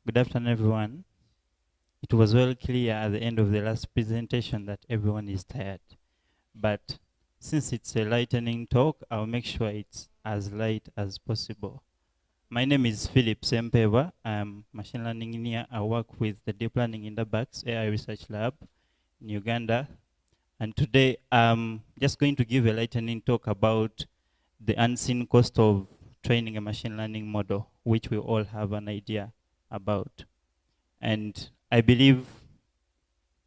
Good afternoon, everyone. It was well clear at the end of the last presentation that everyone is tired. But since it's a lightning talk, I'll make sure it's as light as possible. My name is Phillip Ssempeebwa. I'm machine learning engineer. I work with the Deep Learning in the Bucks AI Research Lab in Uganda. And today I'm just going to give a lightning talk about the unseen cost of training a machine learning model, which we all have an idea about. And I believe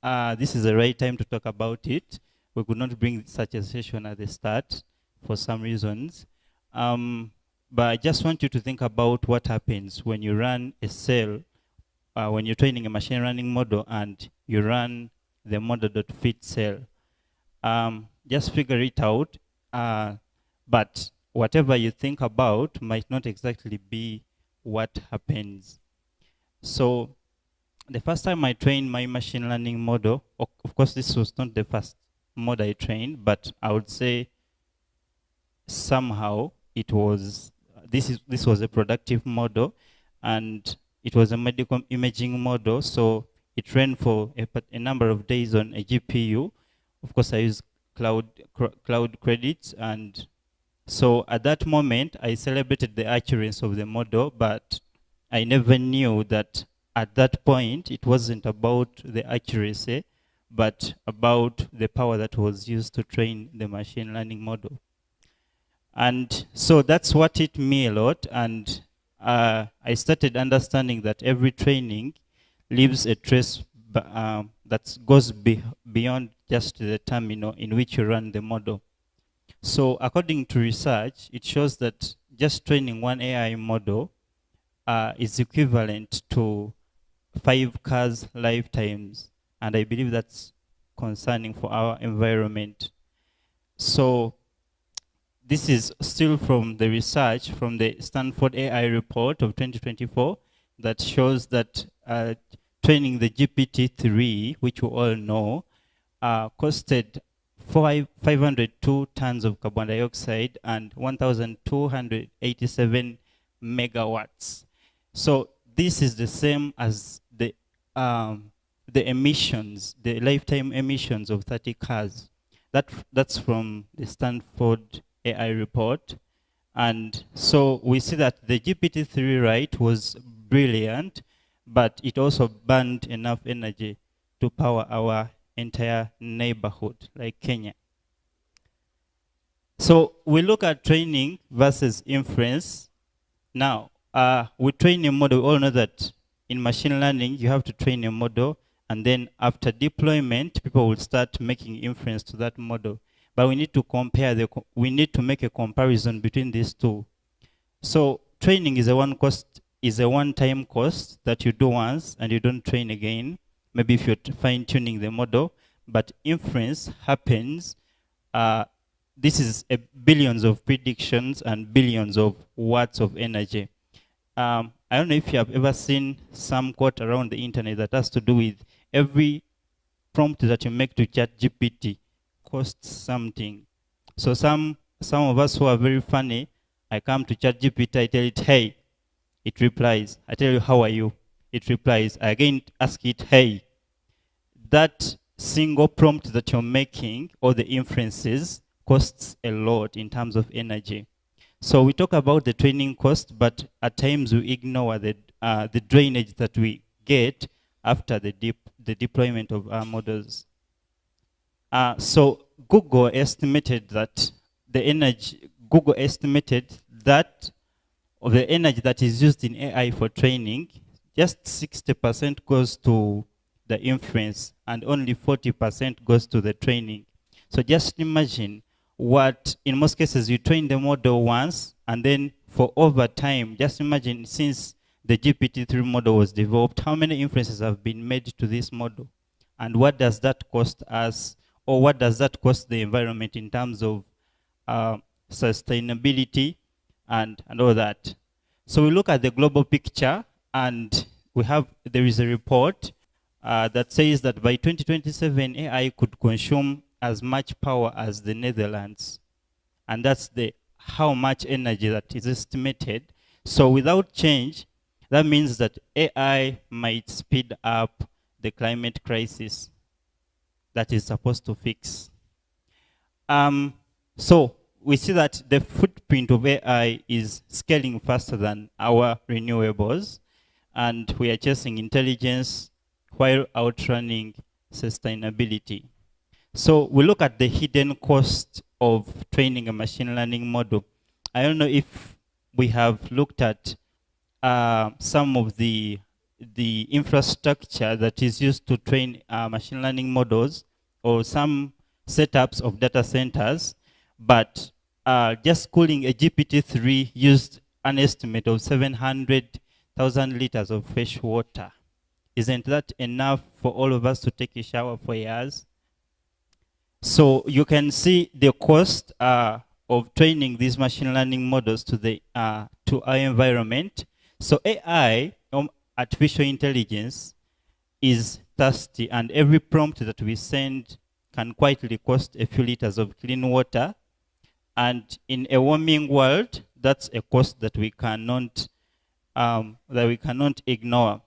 this is the right time to talk about it. We could not bring such a session at the start for some reasons. But I just want you to think about what happens when you run a cell, when you're training a machine learning model and you run the model.fit cell. Just figure it out. But whatever you think about might not exactly be what happens. So the first time I trained my machine learning model, of course, this was not the first model I trained, but I would say somehow it was, this was a productive model, and it was a medical imaging model, so it ran for a number of days on a GPU. Of course, I used cloud credits, and so at that moment, I celebrated the accuracy of the model, but I never knew that at that point, it wasn't about the accuracy, but about the power that was used to train the machine learning model. And so that's what hit me a lot. And I started understanding that every training leaves a trace that goes beyond just the terminal in which you run the model. So according to research, it shows that just training one AI model is equivalent to 5 cars' lifetimes, and I believe that's concerning for our environment. So this is still from the research from the Stanford AI report of 2024 that shows that training the GPT-3, which we all know, costed 502 tons of carbon dioxide and 1,287 megawatts. So this is the same as the emissions, the lifetime emissions of 30 cars. That's from the Stanford AI report. And so we see that the GPT-3 write was brilliant, but it also burned enough energy to power our entire neighborhood, like Kenya. So we look at training versus inference. Now, with training a model, we all know that in machine learning, you have to train a model, and then after deployment, people will start making inference to that model. But we need to compare, we need to make a comparison between these two. So training is a one-time cost that you do once and you don't train again, maybe if you're fine-tuning the model. But inference happens, this is billions of predictions and billions of watts of energy. I don't know if you have ever seen some quote around the internet that has to do with every prompt that you make to ChatGPT costs something. So some of us who are very funny, I come to ChatGPT, I tell it, hey, it replies. I tell you, how are you? It replies. I again ask it, hey. That single prompt that you're making, or the inferences, costs a lot in terms of energy. So we talk about the training cost, but at times we ignore the drainage that we get after the deployment of our models. So Google estimated that the energy of the energy that is used in AI for training, just 60% goes to the inference and only 40% goes to the training. So just imagine what, in most cases, you train the model once, and then for over time, just imagine since the GPT-3 model was developed, how many inferences have been made to this model? And what does that cost us, or what does that cost the environment in terms of sustainability and all that? So we look at the global picture, and there is a report that says that by 2027, AI could consume as much power as the Netherlands. And that's how much energy that is estimated. So without change, That means that AI might speed up the climate crisis that is supposed to fix. So we see that the footprint of AI is scaling faster than our renewables, and we are chasing intelligence while outrunning sustainability. So we look at the hidden cost of training a machine learning model. I don't know if we have looked at some of the infrastructure that is used to train machine learning models, or some setups of data centers, but just cooling a GPT-3 used an estimate of 700,000 liters of fresh water. Isn't that enough for all of us to take a shower for years? So you can see the cost of training these machine learning models to our environment. So AI, artificial intelligence, is thirsty, and every prompt that we send can quietly cost a few liters of clean water. And in a warming world, that's a cost that we cannot ignore.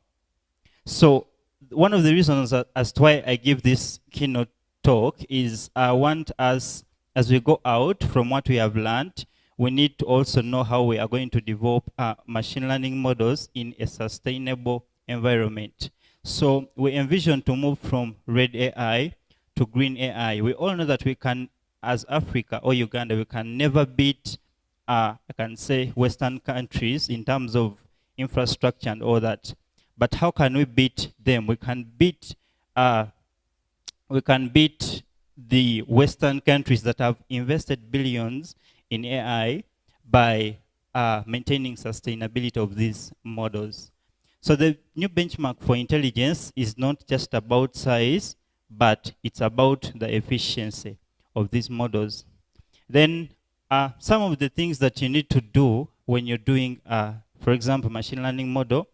So one of the reasons as to why I give this keynote talk is I want us, as we go out from what we have learned, we need to also know how we are going to develop machine learning models in a sustainable environment. So we envision to move from red AI to green AI. We all know that we can, as Africa or Uganda, we can never beat, I can say, Western countries in terms of infrastructure and all that. But how can we beat them? We can beat the Western countries that have invested billions in AI by maintaining sustainability of these models. So the new benchmark for intelligence is not just about size, but it's about the efficiency of these models. Then some of the things that you need to do when you're doing, for example, machine learning model,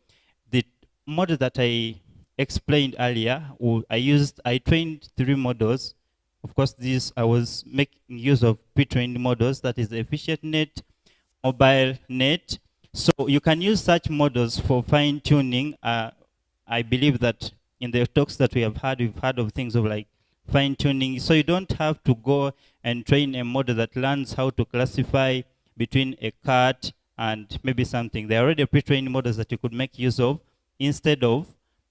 the model that I explained earlier, I trained 3 models. Of course, I was making use of pre-trained models, that is the efficient net, mobile net. So you can use such models for fine-tuning. I believe that in the talks that we've heard of things of like fine-tuning. So you don't have to go and train a model that learns how to classify between a cat and maybe something. There are already pre-trained models that you could make use of instead of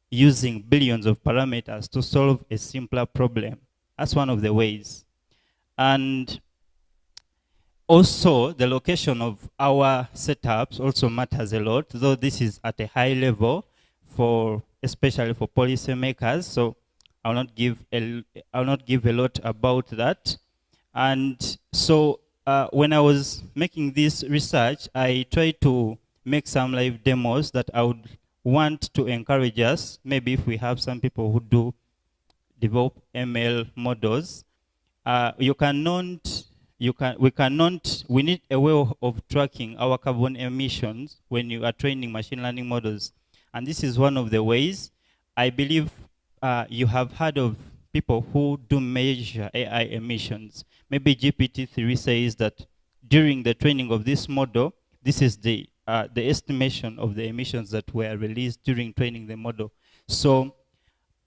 using billions of parameters to solve a simpler problem. That's one of the ways. And also, the location of our setups also matters a lot, though this is at a high level, especially for policymakers. So I'll not give a lot about that. And so when I was making this research, I tried to make some live demos that I would want to encourage us. Maybe if we have some people who do develop ML models, we need a way of tracking our carbon emissions when you are training machine learning models. And this is one of the ways. I believe you have heard of people who do measure AI emissions. Maybe GPT-3 says that during the training of this model, this is the estimation of the emissions that were released during training the model. So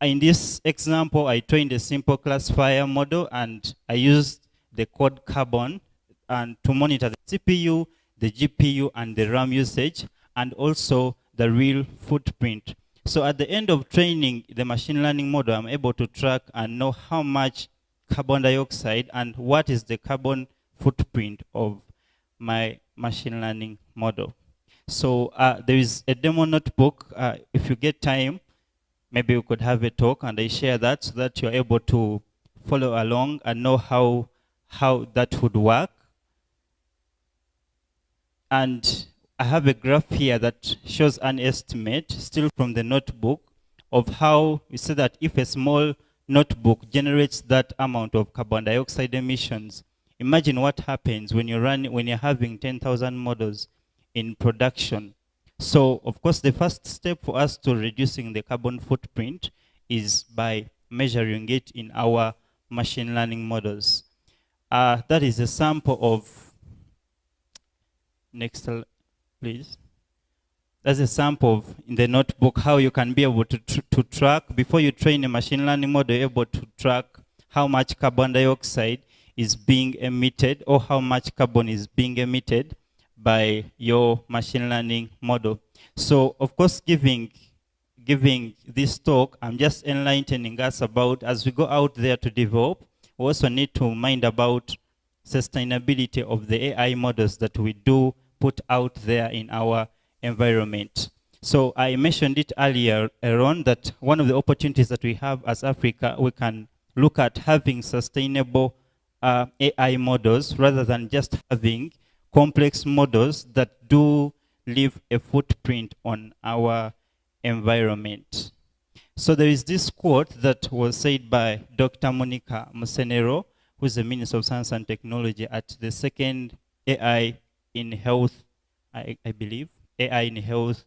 in this example, I trained a simple classifier model, and I used the code carbon and to monitor the CPU, the GPU, and the RAM usage, and also the real footprint. So at the end of training the machine learning model, I'm able to track and know how much carbon dioxide and what is the carbon footprint of my machine learning model. So there is a demo notebook. If you get time, maybe we could have a talk and I share that so that you're able to follow along and know how that would work. And I have a graph here that shows an estimate, still from the notebook, of how we say that if a small notebook generates that amount of carbon dioxide emissions, imagine what happens when you're having 10,000 models in production. So, of course, the first step for us to reducing the carbon footprint is by measuring it in our machine learning models. That is a sample of, next, please. That's a sample of, in the notebook, how you can be able to track, before you train a machine learning model, you're able to track how much carbon dioxide is being emitted or how much carbon is being emitted by your machine learning model. So, of course, giving this talk, I'm just enlightening us about, as we go out there to develop, we also need to mind about sustainability of the AI models that we do put out there in our environment. So I mentioned it earlier on that one of the opportunities that we have as Africa, we can look at having sustainable AI models rather than just having complex models that do leave a footprint on our environment. So there is this quote that was said by Dr. Monica Musenero, who is the Minister of Science and Technology at the second AI in Health, I believe, AI in Health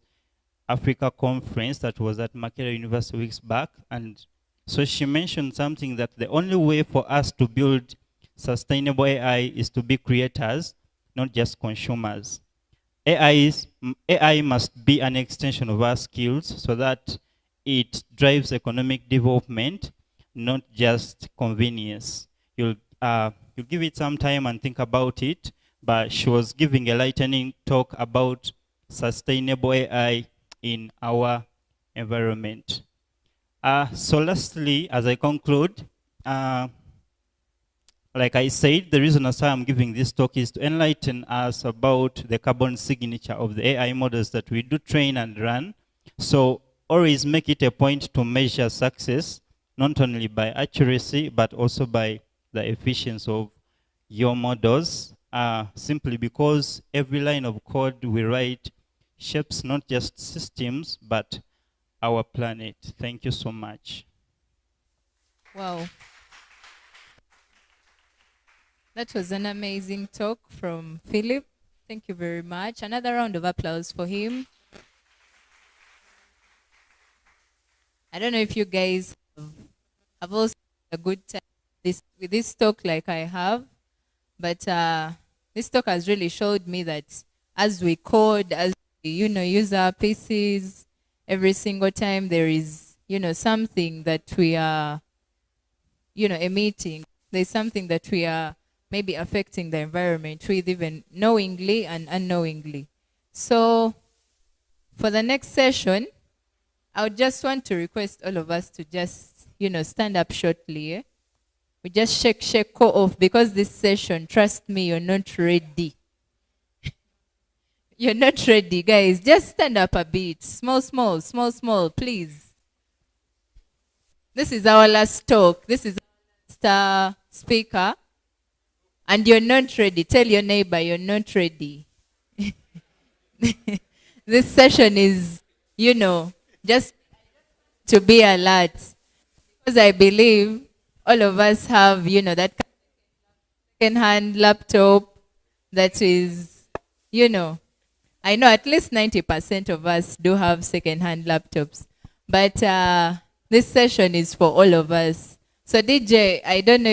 Africa conference that was at Makerere University weeks back. And so she mentioned something that the only way for us to build sustainable AI is to be creators, not just consumers. AI must be an extension of our skills so that it drives economic development, not just convenience. You'll give it some time and think about it, but she was giving a lightning talk about sustainable AI in our environment. So lastly, as I conclude, like I said, the reason why I'm giving this talk is to enlighten us about the carbon signature of the AI models that we do train and run. So always make it a point to measure success, not only by accuracy, but also by the efficiency of your models, simply because every line of code we write shapes not just systems, but our planet. Thank you so much. Wow. That was an amazing talk from Philip. Thank you very much. Another round of applause for him. I don't know if you guys have also had a good time with this talk like I have, but this talk has really showed me that as we code, as we, use our PCs, every single time there is, something that we are, emitting. There's something that we are maybe affecting the environment with, even knowingly and unknowingly. So for the next session, I would just want to request all of us to just, stand up shortly. We just shake off, because this session, trust me, you're not ready. You're not ready, guys. Just stand up a bit. Small, please. This is our last talk. This is our last speaker. And you're not ready. Tell your neighbor you're not ready. This session is, just to be alert. Because I believe all of us have, that second-hand laptop that is, I know at least 90% of us do have second-hand laptops. But this session is for all of us. So DJ, I don't know if